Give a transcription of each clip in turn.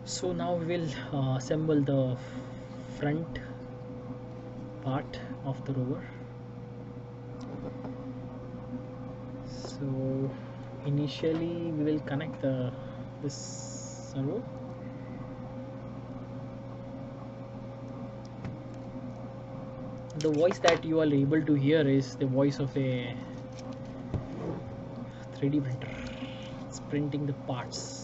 So now we will assemble the front part of the rover. So initially we will connect this servo. The voice that you are able to hear is the voice of a 3D printer. It's printing the parts.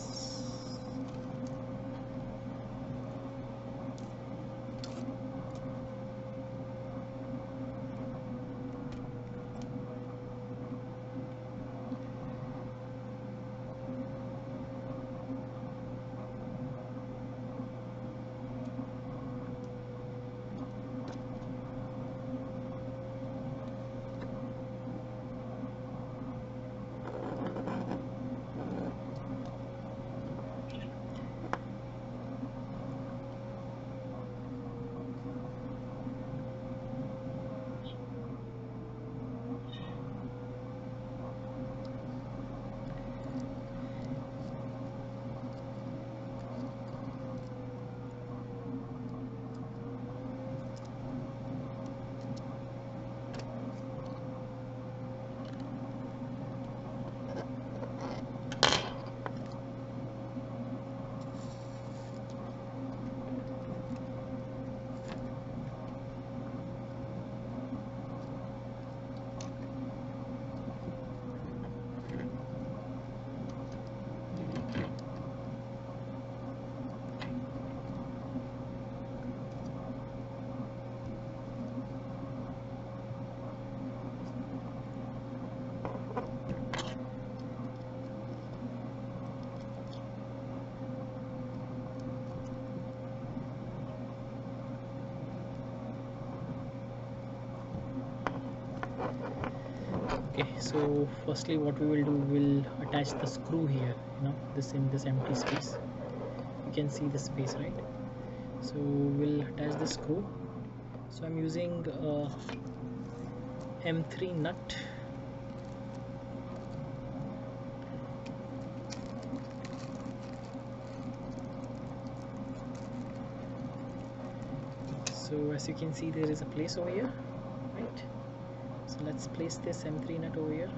Okay, so firstly what we will do, we'll attach the screw here, this in this empty space. You can see the space, right? So we'll attach the screw. So I'm using M3 nut. So as you can see, there is a place over here, right? So let's place this M3 nut over here.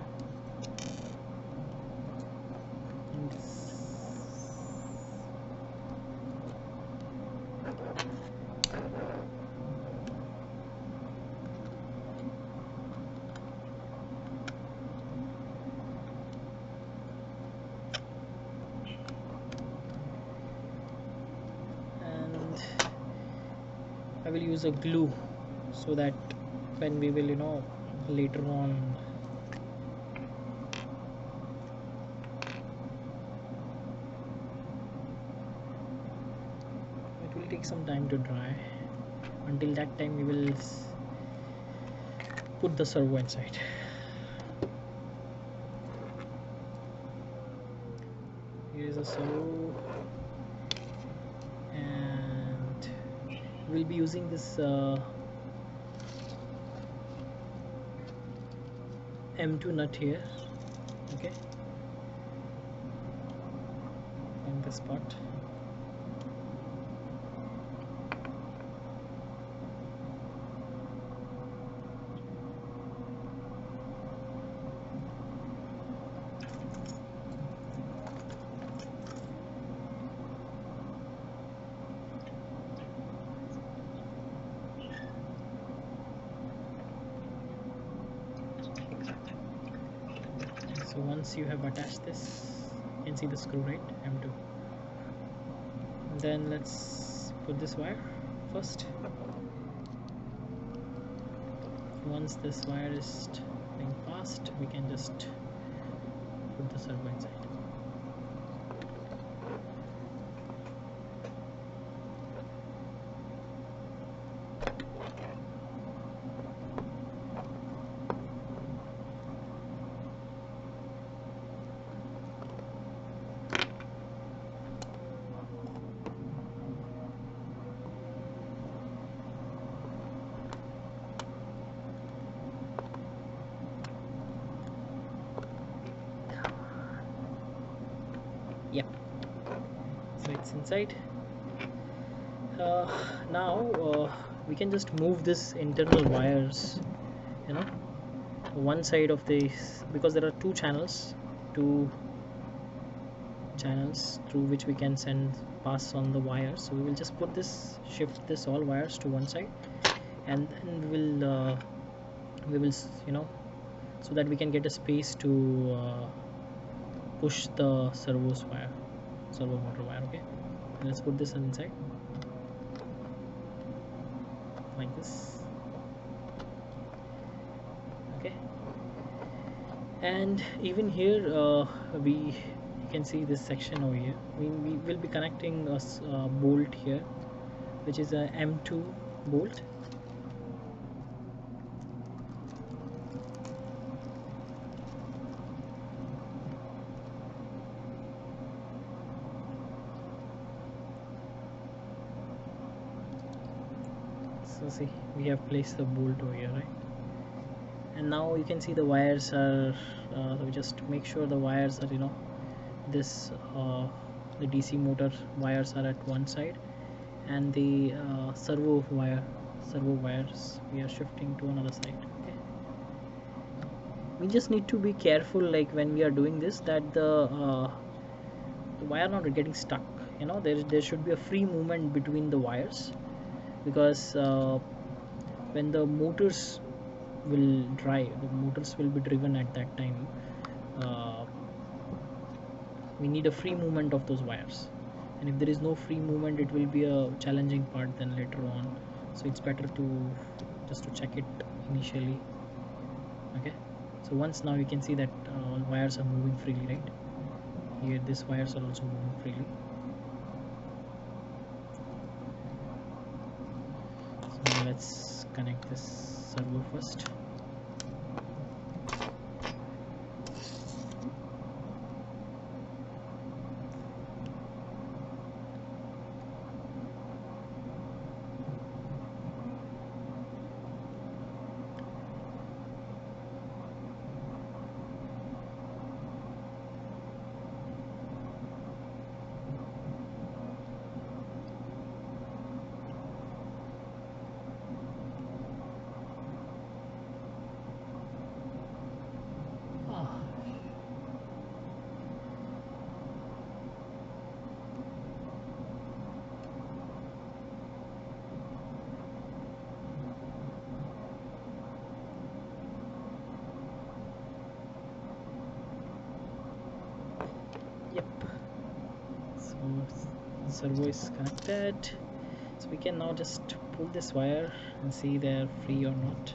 And I will use a glue so that when we will later on it will take some time to dry. Until that time we will put the servo inside. Here is a servo, and we'll be using this M2 nut here, okay, in this part. So once you have attached this, you can see the screw, right? M2. And then let's put this wire first. Once this wire is being passed, we can just put the servo inside. Yep, so it's inside. uh, now we can just move this internal wires, you know, one side of this, because there are two channels through which we can send pass on the wires. So we will just put this, shift this all wires to one side, and then we will you know, so that we can get a space to push the servo motor wire. Okay, and let's put this inside like this. Okay, and even here we can see this section over here. We will be connecting a bolt here, which is a M2 bolt. So see, we have placed the bolt over here, right? And now you can see the wires are so just make sure the wires are, you know, this the DC motor wires are at one side, and the servo wires we are shifting to another side. Okay, we just need to be careful, like when we are doing this, that the wire not getting stuck. You know, there should be a free movement between the wires, because when the motors will be driven at that time, uh, we need a free movement of those wires, and if there is no free movement, it will be a challenging part then later on. So it's better to just to check it initially. Okay, so once now you can see that all wires are moving freely, right? Here these wires are also moving freely. So now let's connect this servo first. Yep, so the servo is connected, so we can now just pull this wire and see they're free or not.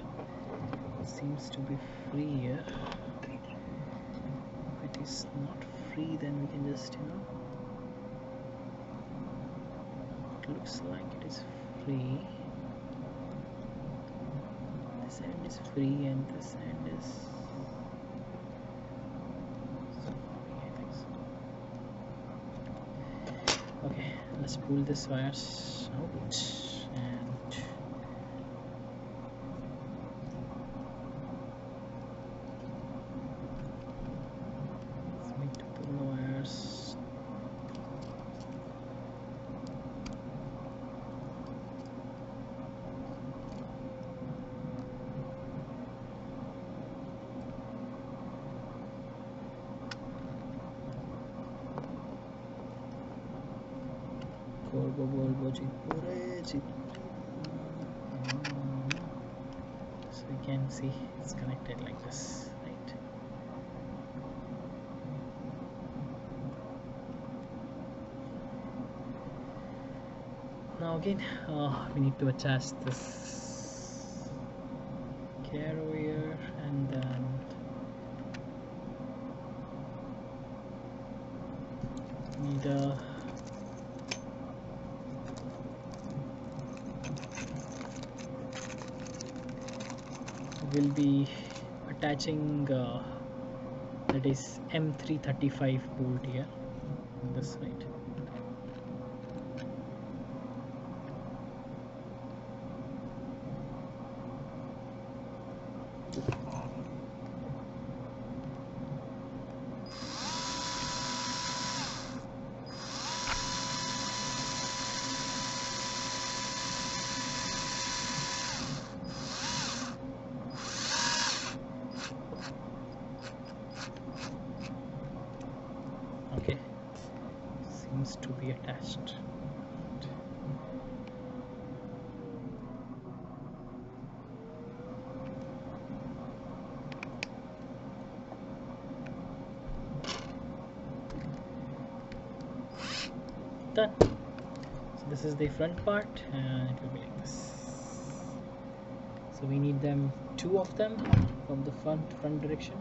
It seems to be free here. If it is not free, then we can just, you know, it looks like it is free. This end is free and this end is okay. Let's pull this wires out, and let's need to pull the wires. So you can see it's connected like this, right? Now again we need to attach this gear over here, and then need a will be attaching that is M335 bolt here on this side. beams to be attached. Done. So this is the front part, and it will be like this. So we need two of them from the front direction.